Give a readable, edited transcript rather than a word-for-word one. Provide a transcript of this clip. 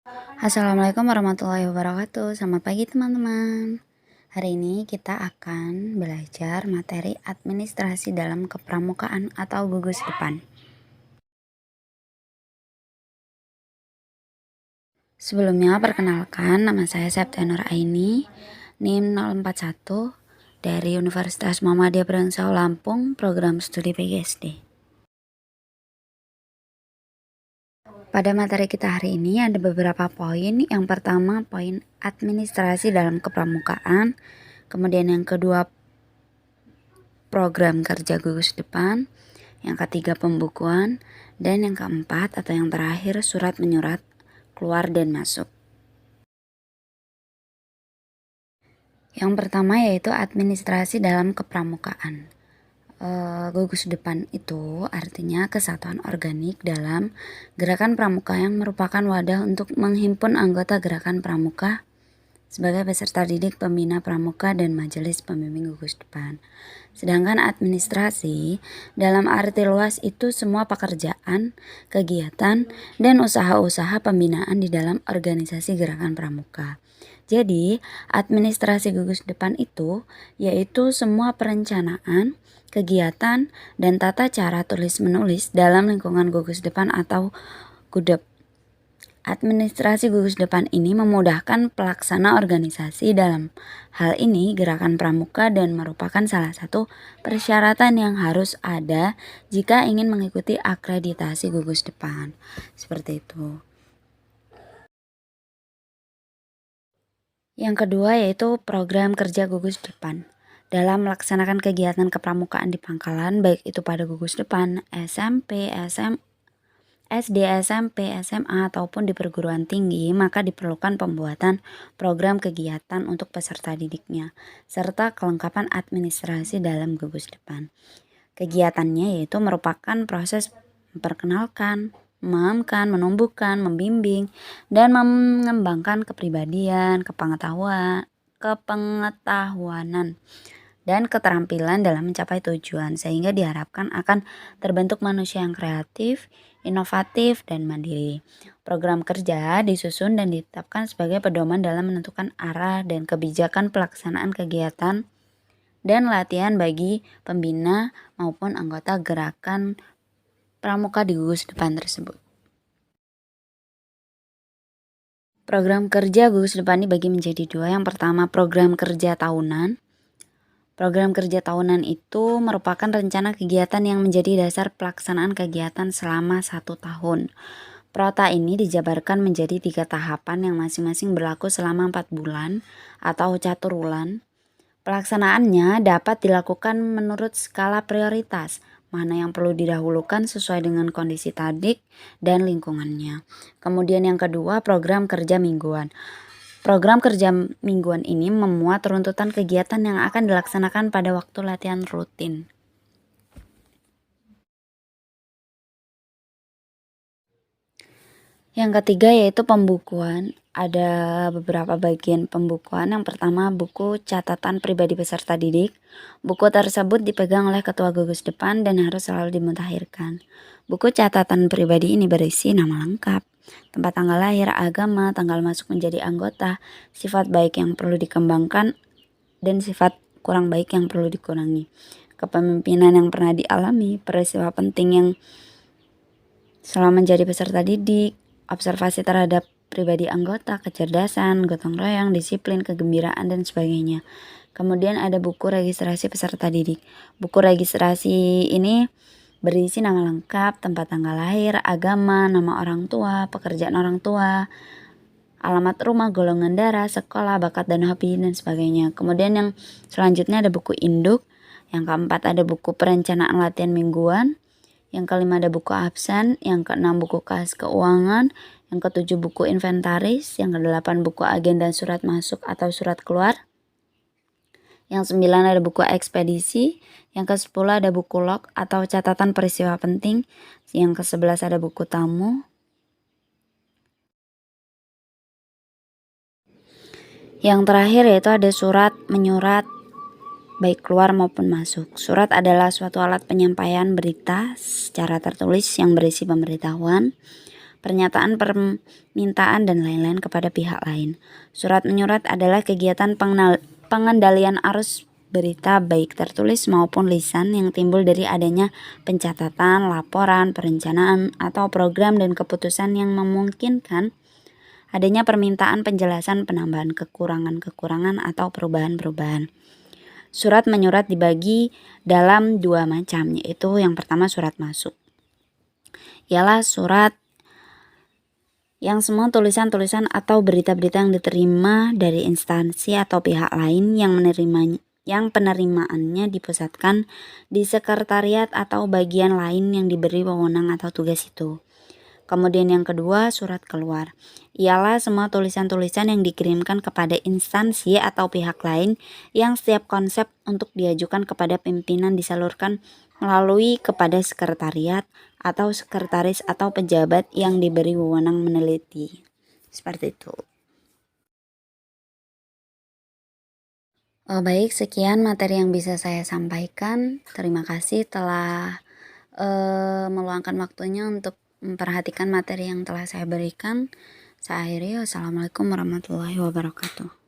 Assalamualaikum warahmatullahi wabarakatuh. Selamat pagi teman-teman. Hari ini kita akan belajar materi administrasi dalam kepramukaan atau gugus depan. Sebelumnya perkenalkan, nama saya Septia Nur Aini, NIM 041 dari Universitas Muhammadiyah Brangsau Lampung, program studi PGSD. Pada materi kita hari ini ada beberapa poin. Yang pertama poin administrasi dalam kepramukaan, kemudian yang kedua program kerja gugus depan, yang ketiga pembukuan, dan yang keempat atau yang terakhir surat menyurat keluar dan masuk. Yang pertama yaitu administrasi dalam kepramukaan. Gugus depan itu artinya kesatuan organik dalam gerakan pramuka yang merupakan wadah untuk menghimpun anggota gerakan pramuka sebagai peserta didik, pembina pramuka, dan majelis pembimbing gugus depan. Sedangkan administrasi dalam arti luas itu semua pekerjaan, kegiatan, dan usaha-usaha pembinaan di dalam organisasi gerakan pramuka. Jadi, administrasi gugus depan itu yaitu semua perencanaan, kegiatan, dan tata cara tulis-menulis dalam lingkungan gugus depan atau gudep. Administrasi gugus depan ini memudahkan pelaksana organisasi dalam hal ini gerakan pramuka dan merupakan salah satu persyaratan yang harus ada jika ingin mengikuti akreditasi gugus depan. Seperti itu. Yang kedua yaitu program kerja gugus depan. Dalam melaksanakan kegiatan kepramukaan di pangkalan, baik itu pada gugus depan, SMP, SD, SMP, SMA, ataupun di perguruan tinggi, maka diperlukan pembuatan program kegiatan untuk peserta didiknya, serta kelengkapan administrasi dalam gugus depan. Kegiatannya yaitu merupakan proses memperkenalkan, memahamkan, menumbuhkan, membimbing, dan mengembangkan kepribadian, kepengetahuanan, dan keterampilan dalam mencapai tujuan, sehingga diharapkan akan terbentuk manusia yang kreatif, inovatif, dan mandiri. Program kerja disusun dan ditetapkan sebagai pedoman dalam menentukan arah dan kebijakan pelaksanaan kegiatan dan latihan bagi pembina maupun anggota gerakan pramuka di gugus depan tersebut. Program kerja gugus depan dibagi menjadi dua. Yang pertama program kerja tahunan. Program kerja tahunan itu merupakan rencana kegiatan yang menjadi dasar pelaksanaan kegiatan selama 1 tahun. Prota ini dijabarkan menjadi 3 tahapan yang masing-masing berlaku selama 4 bulan atau caturwulan. Pelaksanaannya dapat dilakukan menurut skala prioritas, mana yang perlu didahulukan sesuai dengan kondisi tadik dan lingkungannya. Kemudian yang kedua program kerja mingguan. Program kerja mingguan ini memuat runtutan kegiatan yang akan dilaksanakan pada waktu latihan rutin. Yang ketiga yaitu pembukuan. Ada beberapa bagian pembukuan. Yang pertama buku catatan pribadi peserta didik. Buku tersebut dipegang oleh ketua gugus depan dan harus selalu dimutakhirkan. Buku catatan pribadi ini berisi nama lengkap, tempat tanggal lahir, agama, tanggal masuk menjadi anggota, sifat baik yang perlu dikembangkan, dan sifat kurang baik yang perlu dikurangi. Kepemimpinan yang pernah dialami, peristiwa penting yang selama menjadi peserta didik, observasi terhadap pribadi anggota, kecerdasan, gotong royong, disiplin, kegembiraan, dan sebagainya. Kemudian ada buku registrasi peserta didik. Buku registrasi ini berisi nama lengkap, tempat tanggal lahir, agama, nama orang tua, pekerjaan orang tua, alamat rumah, golongan darah, sekolah, bakat dan hobi, dan sebagainya. Kemudian yang selanjutnya ada buku induk. Yang keempat ada buku perencanaan latihan mingguan. Yang kelima ada buku absen. Yang keenam buku kas keuangan. Yang ketujuh buku inventaris. Yang kedelapan buku agenda surat masuk atau surat keluar. Yang 9 ada buku ekspedisi. Yang ke-10 ada buku log atau catatan peristiwa penting. Yang ke-11 ada buku tamu. Yang terakhir yaitu ada surat menyurat baik keluar maupun masuk. Surat adalah suatu alat penyampaian berita secara tertulis yang berisi pemberitahuan, pernyataan permintaan, dan lain-lain kepada pihak lain. Surat menyurat adalah kegiatan pengendalian arus berita baik tertulis maupun lisan yang timbul dari adanya pencatatan, laporan, perencanaan, atau program dan keputusan yang memungkinkan adanya permintaan penjelasan, penambahan kekurangan-kekurangan, atau perubahan-perubahan. Surat menyurat dibagi dalam dua macam, yaitu yang pertama surat masuk. Ialah surat yang semua tulisan-tulisan atau berita-berita yang diterima dari instansi atau pihak lain yang penerimaannya dipusatkan di sekretariat atau bagian lain yang diberi wewenang atau tugas itu. Kemudian yang kedua, surat keluar. Ialah semua tulisan-tulisan yang dikirimkan kepada instansi atau pihak lain yang setiap konsep untuk diajukan kepada pimpinan disalurkan melalui kepada sekretariat atau sekretaris atau pejabat yang diberi wewenang meneliti. Seperti itu. Baik, sekian materi yang bisa saya sampaikan. Terima kasih telah meluangkan waktunya untuk memperhatikan materi yang telah saya berikan. Saya akhiri. Wassalamualaikum warahmatullahi wabarakatuh.